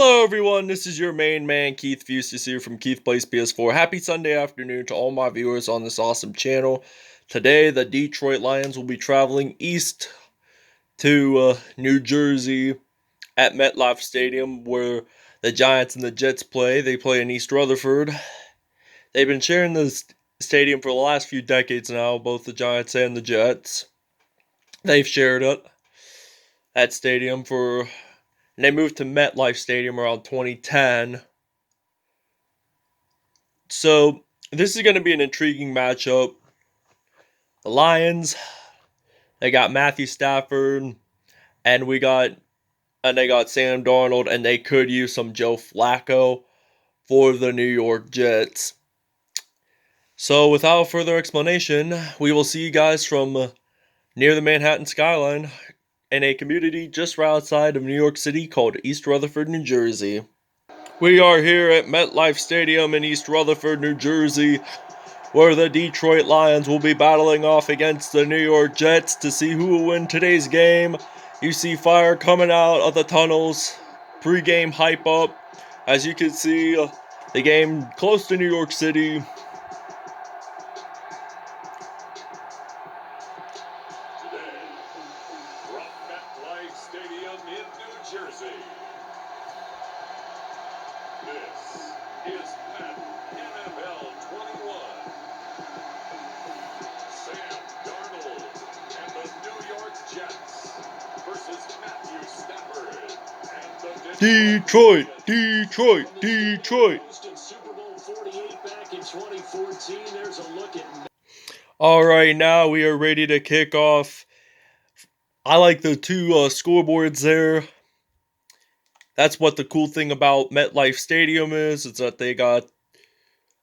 Hello everyone, this is your main man Keith Fustis here from Keith Plays PS4. Happy Sunday afternoon to all my viewers on this awesome channel. Today the Detroit Lions will be traveling east to New Jersey at MetLife Stadium where the Giants and the Jets play. They play in East Rutherford. They've been sharing this stadium for the last few decades now, both the Giants and the Jets. They've shared that stadium and they moved to MetLife Stadium around 2010. So, this is going to be an intriguing matchup. The Lions, they got Matthew Stafford, and they got Sam Darnold, and they could use some Joe Flacco for the New York Jets. So, without further explanation, we will see you guys from near the Manhattan skyline in a community just right outside of New York City called East Rutherford, New Jersey. We are here at MetLife Stadium in East Rutherford, New Jersey, where the Detroit Lions will be battling off against the New York Jets to see who will win today's game. You see fire coming out of the tunnels, pre-game hype up. As you can see, the game close to New York City. Today, from MetLife Stadium in New Jersey, this is Madden NFL 21. Sam Darnold and the New York Jets versus Matthew Stafford and the Detroit. hosted Super Bowl 48 back in 2014. There's a look at Alright, now we are ready to kick off. I like the two scoreboards there. That's what the cool thing about MetLife Stadium is that they got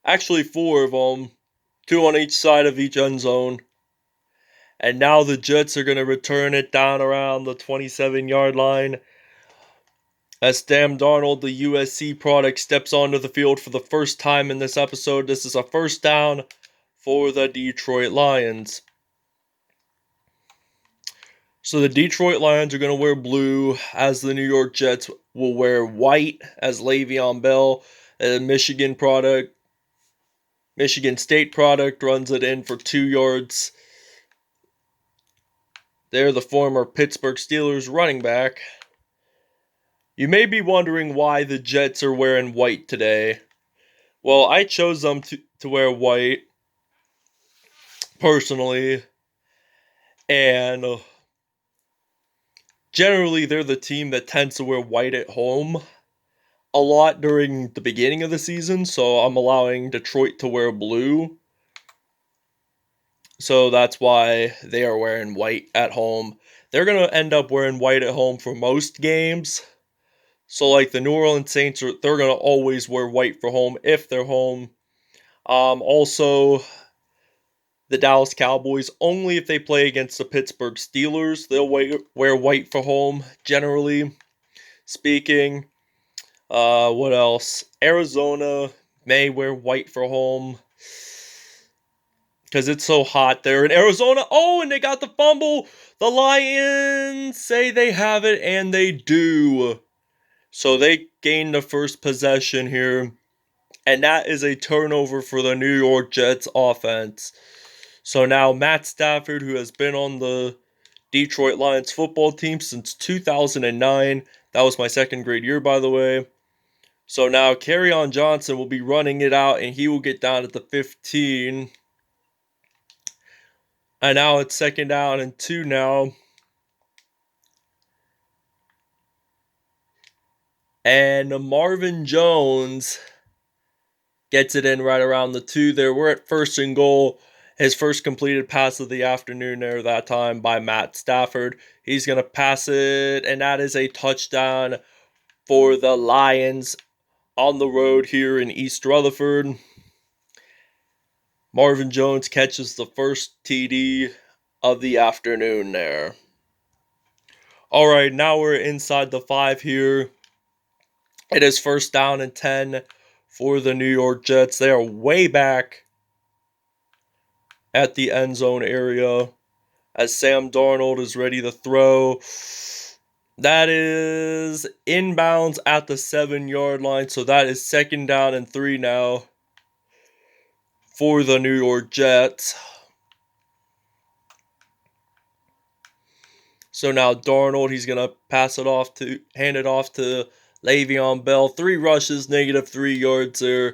actually four of them, two on each side of each end zone. And now the Jets are going to return it down around the 27-yard line. As Sam Darnold, the USC product, steps onto the field for the first time in this episode. This is a first down for the Detroit Lions. So the Detroit Lions are going to wear blue, as the New York Jets will wear white, as Le'Veon Bell, a Michigan State product, runs it in for 2 yards. They're the former Pittsburgh Steelers running back. You may be wondering why the Jets are wearing white today. Well, I chose them to wear white, personally, and generally they're the team that tends to wear white at home a lot during the beginning of the season, so I'm allowing Detroit to wear blue. So that's why they are wearing white at home. They're going to end up wearing white at home for most games. So like the New Orleans Saints, they're going to always wear white for home if they're home. Also, the Dallas Cowboys, only if they play against the Pittsburgh Steelers, they'll wear white for home, generally speaking. What else? Arizona may wear white for home because it's so hot there in Arizona. Oh, and they got the fumble. The Lions say they have it, and they do. So they gain the first possession here, and that is a turnover for the New York Jets offense. So now Matt Stafford, who has been on the Detroit Lions football team since 2009. That was my second grade year, by the way. So now Kerryon Johnson will be running it out, and he will get down at the 15. And now it's second down and 2 now. And Marvin Jones gets it in right around the 2 there. We're at first and goal. His first completed pass of the afternoon there that time by Matt Stafford. He's going to pass it, and that is a touchdown for the Lions on the road here in East Rutherford. Marvin Jones catches the first TD of the afternoon there. Alright, now we're inside the 5 here. It is first down and 10 for the New York Jets. They are way back at the end zone area as Sam Darnold is ready to throw. That is inbounds at the 7-yard line. So that is 2nd down and 3 now for the New York Jets. So now Darnold, he's going to hand it off to Le'Veon Bell. 3 rushes, -3 yards there.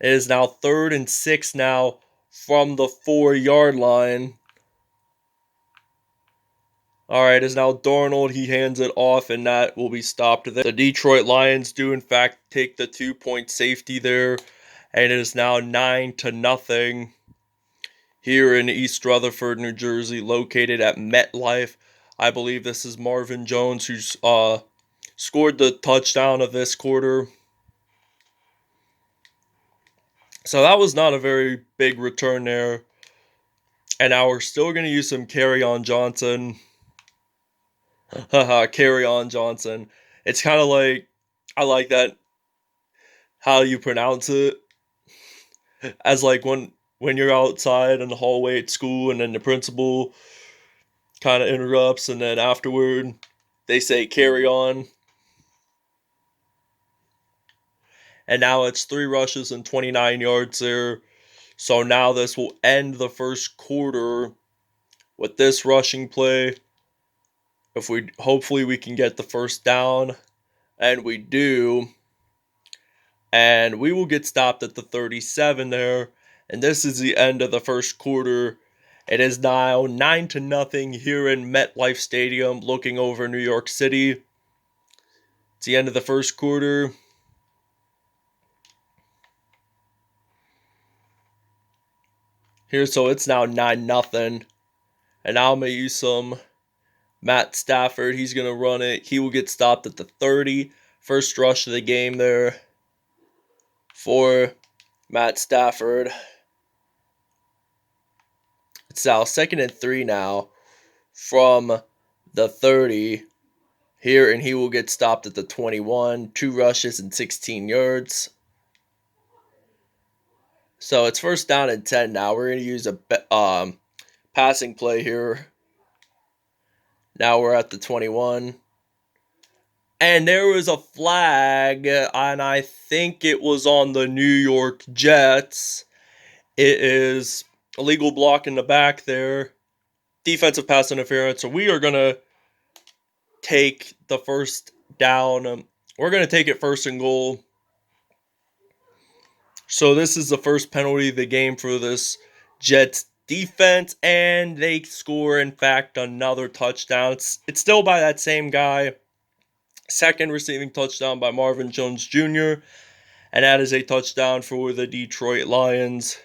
It is now 3rd and 6 now from the 4-yard line. Alright, it's now Darnold. He hands it off, and that will be stopped there. The Detroit Lions do, in fact, take the 2-point safety there, and it is now 9-0 here in East Rutherford, New Jersey, located at MetLife. I believe this is Marvin Jones who's scored the touchdown of this quarter. So that was not a very big return there. And now we're still going to use some Kerryon Johnson. Haha, Kerryon Johnson. It's kind of like, I like that, how you pronounce it. As like when you're outside in the hallway at school and then the principal kind of interrupts and then afterward they say carry on. And now it's 3 rushes and 29 yards there. So now this will end the first quarter with this rushing play. Hopefully we can get the first down, and we do. And we will get stopped at the 37 there. And this is the end of the first quarter. It is now 9-0 here in MetLife Stadium, looking over New York City. It's the end of the first quarter. Here, so it's now 9-0. And now I'm going to use some Matt Stafford. He's going to run it. He will get stopped at the 30. First rush of the game there for Matt Stafford. It's now 2nd and 3 now from the 30 here, and he will get stopped at the 21. 2 rushes and 16 yards. So it's 1st down and 10 now. We're going to use a passing play here. Now we're at the 21. And there was a flag, and I think it was on the New York Jets. It is illegal block in the back there. Defensive pass interference. So we are going to take the 1st down. We're going to take it 1st and goal. So this is the first penalty of the game for this Jets defense, and they score, in fact, another touchdown. It's still by that same guy. 2nd receiving touchdown by Marvin Jones Jr., and that is a touchdown for the Detroit Lions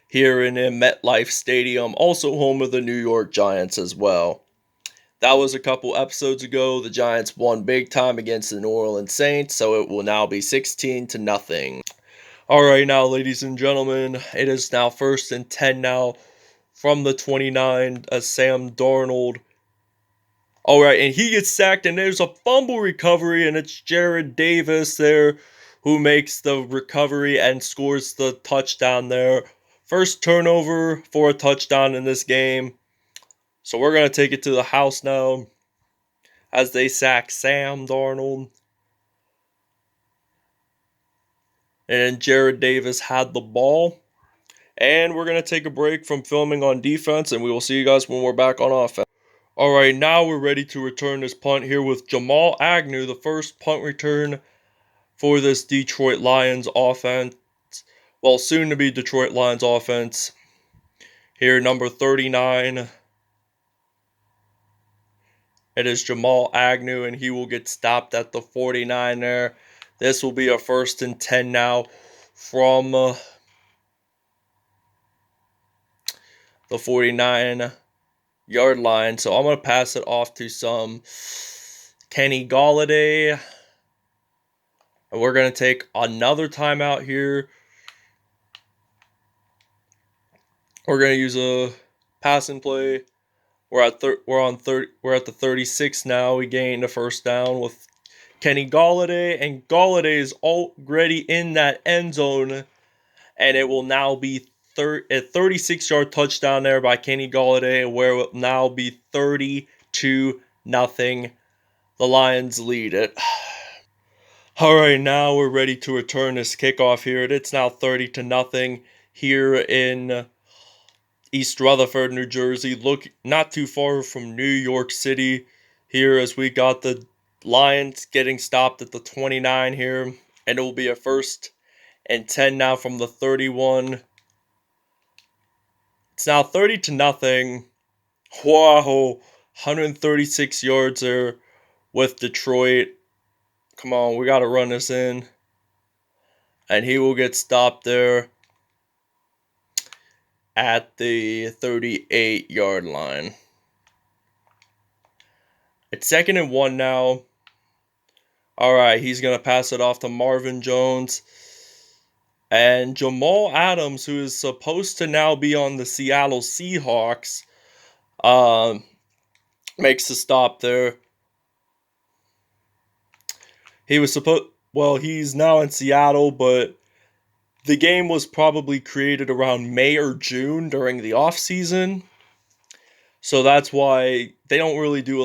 here in MetLife Stadium, also home of the New York Giants as well. That was a couple episodes ago. The Giants won big time against the New Orleans Saints, so it will now be 16-0. Alright, now, ladies and gentlemen, it is now 1st and 10 now from the 29 as Sam Darnold. Alright, and he gets sacked, and there's a fumble recovery, and it's Jarrad Davis there who makes the recovery and scores the touchdown there. First turnover for a touchdown in this game. So we're going to take it to the house now as they sack Sam Darnold. And Jarrad Davis had the ball. And we're going to take a break from filming on defense, and we will see you guys when we're back on offense. Alright, now we're ready to return this punt here with Jamal Agnew, the first punt return for this Detroit Lions offense. Well, soon to be Detroit Lions offense. Here, number 39. It is Jamal Agnew, and he will get stopped at the 49 there. This will be a 1st and 10 now from the 49-yard line. So I'm going to pass it off to some Kenny Golliday. And we're going to take another timeout here. We're going to use a passing play. We're at the 36 now. We gained a 1st down with Kenny Golliday, and Golliday is already in that end zone, and it will now be a 36-yard touchdown there by Kenny Golliday, where it will now be 30-0 The Lions lead it. All right, now we're ready to return this kickoff here. It's now 30-0 here in East Rutherford, New Jersey. Look, not too far from New York City here, as we got the Lions getting stopped at the 29 here, and it will be a 1st and 10 now from the 31. It's now 30-0. Wow, 136 yards there with Detroit. Come on, we got to run this in. And he will get stopped there at the 38-yard line. It's 2nd and 1 now. All right, he's going to pass it off to Marvin Jones. And Jamal Adams, who is supposed to now be on the Seattle Seahawks, makes a stop there. He's now in Seattle, but the game was probably created around May or June during the offseason. So that's why they don't really do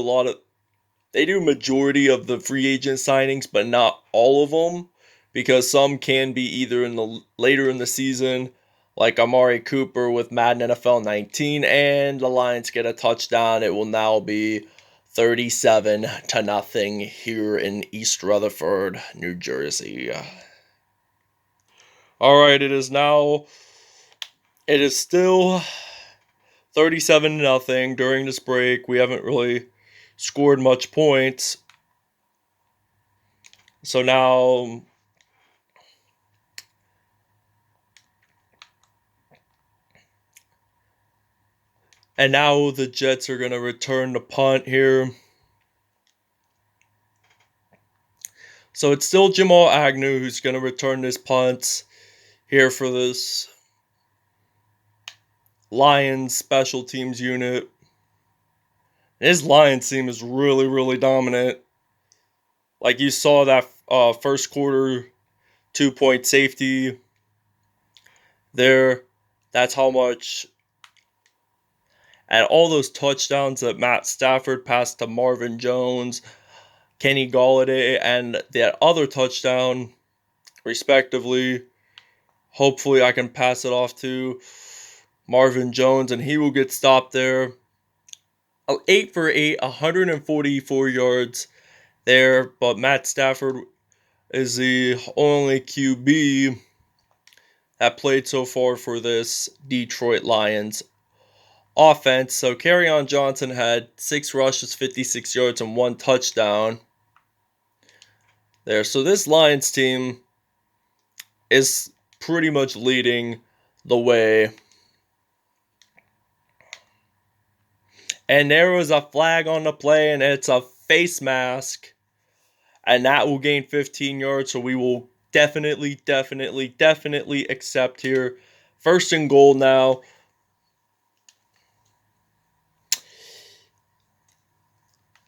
they do majority of the free agent signings, but not all of them, because some can be either later in the season, like Amari Cooper with Madden NFL 19, and the Lions get a touchdown. It will now be 37-0 here in East Rutherford, New Jersey. All right, it is still 37-0 during this break. We haven't really scored much points. So now the Jets are going to return the punt here. So it's still Jamal Agnew who's going to return this punt here for this Lions special teams unit. His Lions team is really, really dominant. Like you saw that first quarter 2-point safety there. That's how much. And all those touchdowns that Matt Stafford passed to Marvin Jones, Kenny Golliday, and that other touchdown, respectively. Hopefully I can pass it off to Marvin Jones, and he will get stopped there. 8 for 8, 144 yards there, but Matt Stafford is the only QB that played so far for this Detroit Lions offense. So Kerryon Johnson had 6 rushes, 56 yards, and 1 touchdown there. So this Lions team is pretty much leading the way. And there was a flag on the play, and it's a face mask. And that will gain 15 yards, so we will definitely accept here. 1st and goal now.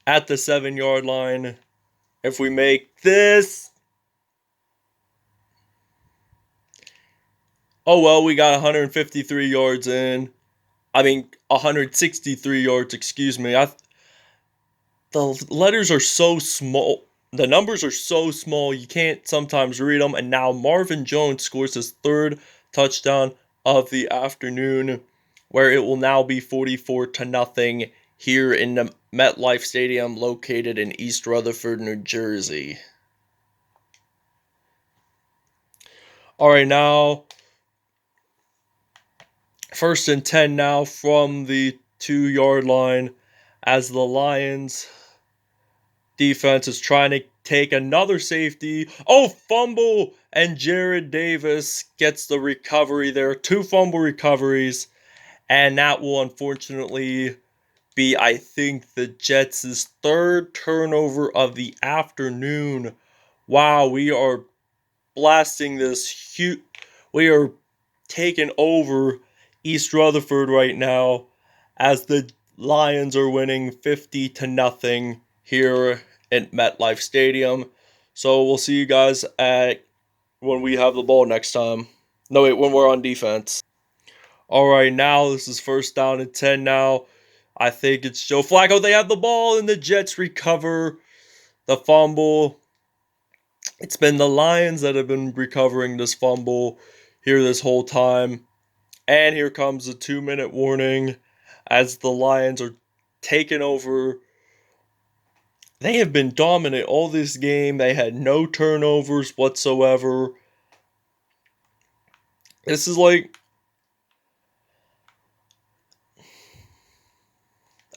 At the 7-yard line. If we make this. Oh well, we got 153 yards in. 163 yards, excuse me. The letters are so small. The numbers are so small, you can't sometimes read them. And now Marvin Jones scores his 3rd touchdown of the afternoon, where it will now be 44-0 here in the MetLife Stadium, located in East Rutherford, New Jersey. All right, now 1st and 10 now from the 2-yard line, as the Lions defense is trying to take another safety. Oh, fumble! And Jarrad Davis gets the recovery there. 2 fumble recoveries. And that will unfortunately be, I think, the Jets' 3rd turnover of the afternoon. Wow, we are blasting this huge. We are taking over East Rutherford right now, as the Lions are winning 50-0 here at MetLife Stadium. So we'll see you guys when we have the ball next time. No, wait, when we're on defense. All right, now this is 1st down and 10 now. I think it's Joe Flacco. They have the ball, and the Jets recover. the fumble. It's been the Lions that have been recovering this fumble here this whole time. And here comes a 2-minute warning as the Lions are taking over. They have been dominant all this game. They had no turnovers whatsoever. This is like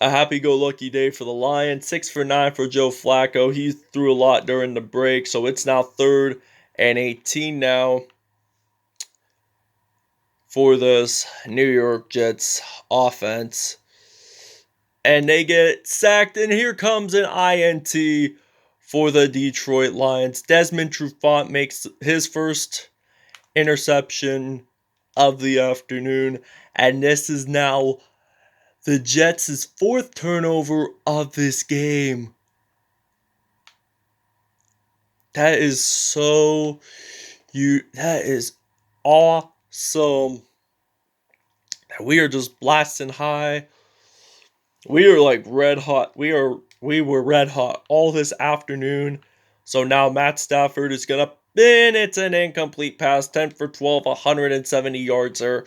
a happy-go-lucky day for the Lions. 6 for 9 for Joe Flacco. He threw a lot during the break, so it's now 3rd and 18 now for this New York Jets offense. And they get sacked, and here comes an INT for the Detroit Lions. Desmond Trufant makes his first interception of the afternoon, and this is now the Jets' 4th turnover of this game. That is that is awesome. We are just blasting high. We are like red hot. We were red hot all this afternoon. So now Matt Stafford is gonna and it's an incomplete pass. 10 for 12, 170 yards there.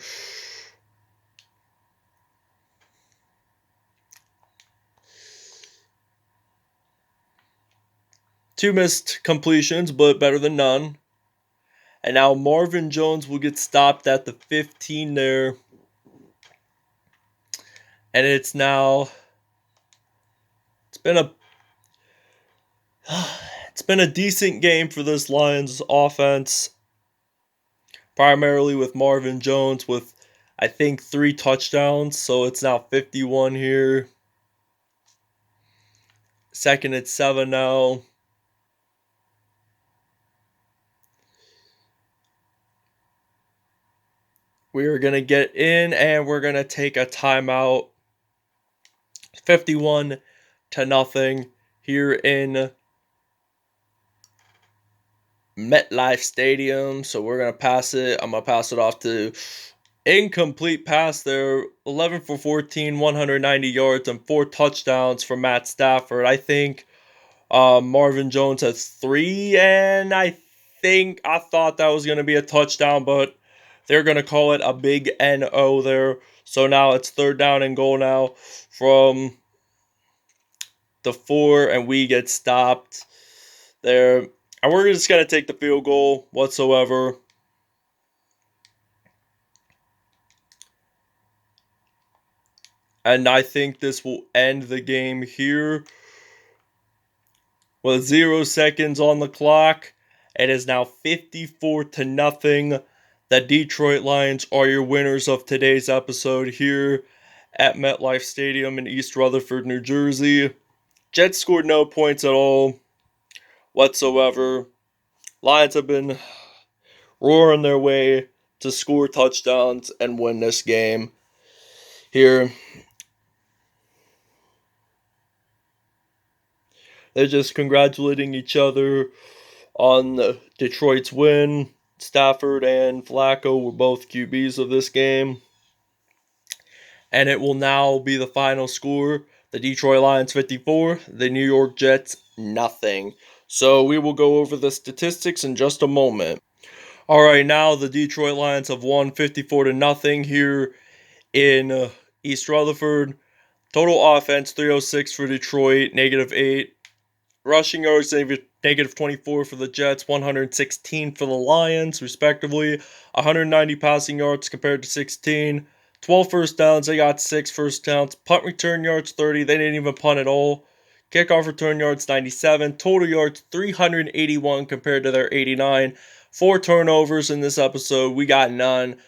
Two missed completions, but better than none. And now Marvin Jones will get stopped at the 15 there. And it's been a decent game for this Lions offense. Primarily with Marvin Jones with I think 3 touchdowns, so it's now 51 here. 2nd and 7 now. We are going to get in and we're going to take a timeout. 51-0 here in MetLife Stadium. So we're going to pass it. I'm going to pass it off to incomplete pass there. 11 for 14, 190 yards and 4 touchdowns for Matt Stafford. I think Marvin Jones has 3, and I thought that was going to be a touchdown, but they're going to call it a big NO there. So now it's 3rd down and goal now from the 4, and we get stopped there. And we're just going to take the field goal whatsoever. And I think this will end the game here. With 0 seconds on the clock, it is now 54-0. The Detroit Lions are your winners of today's episode here at MetLife Stadium in East Rutherford, New Jersey. Jets scored no points at all whatsoever. Lions have been roaring their way to score touchdowns and win this game here. They're just congratulating each other on Detroit's win. Stafford and Flacco were both QBs of this game. And it will now be the final score. The Detroit Lions 54, the New York Jets nothing. So we will go over the statistics in just a moment. Alright, now the Detroit Lions have won 54-0 here in East Rutherford. Total offense 306 for Detroit, -8. Rushing yards, -24 for the Jets, 116 for the Lions, respectively. 190 passing yards compared to 16. 12 first downs, they got 6 first downs. Punt return yards, 30. They didn't even punt at all. Kickoff return yards, 97. Total yards, 381 compared to their 89. 4 turnovers in this episode. We got none.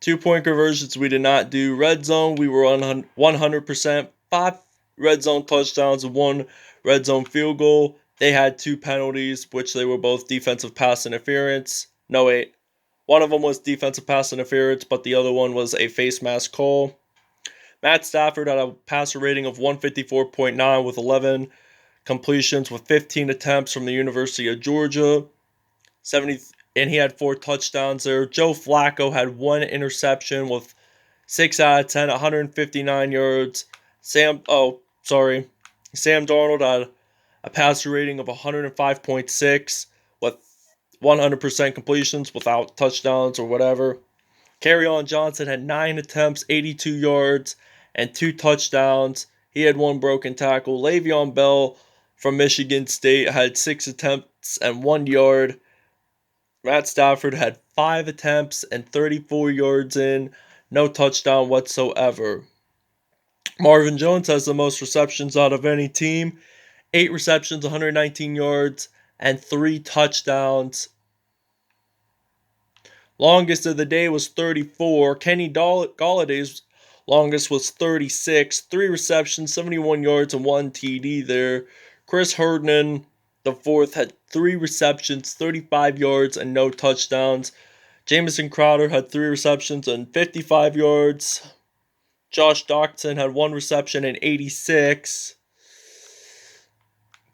2-point conversions, we did not do. Red zone, we were on 100%. 5 red zone touchdowns and 1 red zone field goal. They had 2 penalties, which they were both defensive pass interference. No, wait. One of them was defensive pass interference, but the other one was a face mask call. Matt Stafford had a passer rating of 154.9 with 11 completions with 15 attempts from the University of Georgia. And he had 4 touchdowns there. Joe Flacco had 1 interception with 6 out of 10, 159 yards. Sam Darnold had a passer rating of 105.6 with 100% completions without touchdowns or whatever. Kerryon Johnson had 9 attempts, 82 yards, and 2 touchdowns. He had 1 broken tackle. Le'Veon Bell from Michigan State had 6 attempts and 1 yard. Matt Stafford had 5 attempts and 34 yards no touchdown whatsoever. Marvin Jones has the most receptions out of any team. 8 receptions, 119 yards, and 3 touchdowns. Longest of the day was 34. Kenny Golladay's longest was 36. 3 receptions, 71 yards, and 1 TD there. Chris Herndon, the fourth, had 3 receptions, 35 yards, and no touchdowns. Jamison Crowder had 3 receptions and 55 yards. Josh Doctson had 1 reception and 86.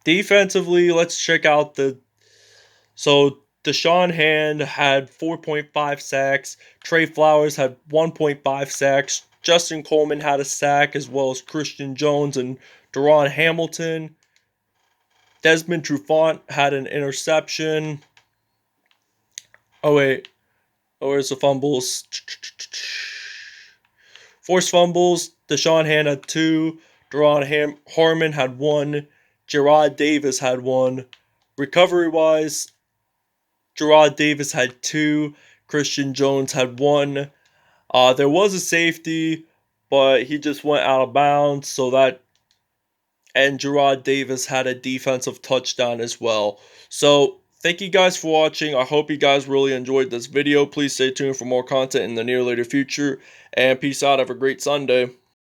Defensively, let's check out Deshaun Hand had 4.5 sacks. Trey Flowers had 1.5 sacks. Justin Coleman had a sack, as well as Christian Jones and Deron Hamilton. Desmond Trufant had an interception. Where's the fumbles? Forced fumbles, Deshaun Hand had 2. Deron Harmon had 1. Jarrad Davis had 1. Recovery-wise, Jarrad Davis had 2. Christian Jones had 1. There was a safety, but he just went out of bounds, and Jarrad Davis had a defensive touchdown as well. So, thank you guys for watching. I hope you guys really enjoyed this video. Please stay tuned for more content in the near later future, and peace out. Have a great Sunday.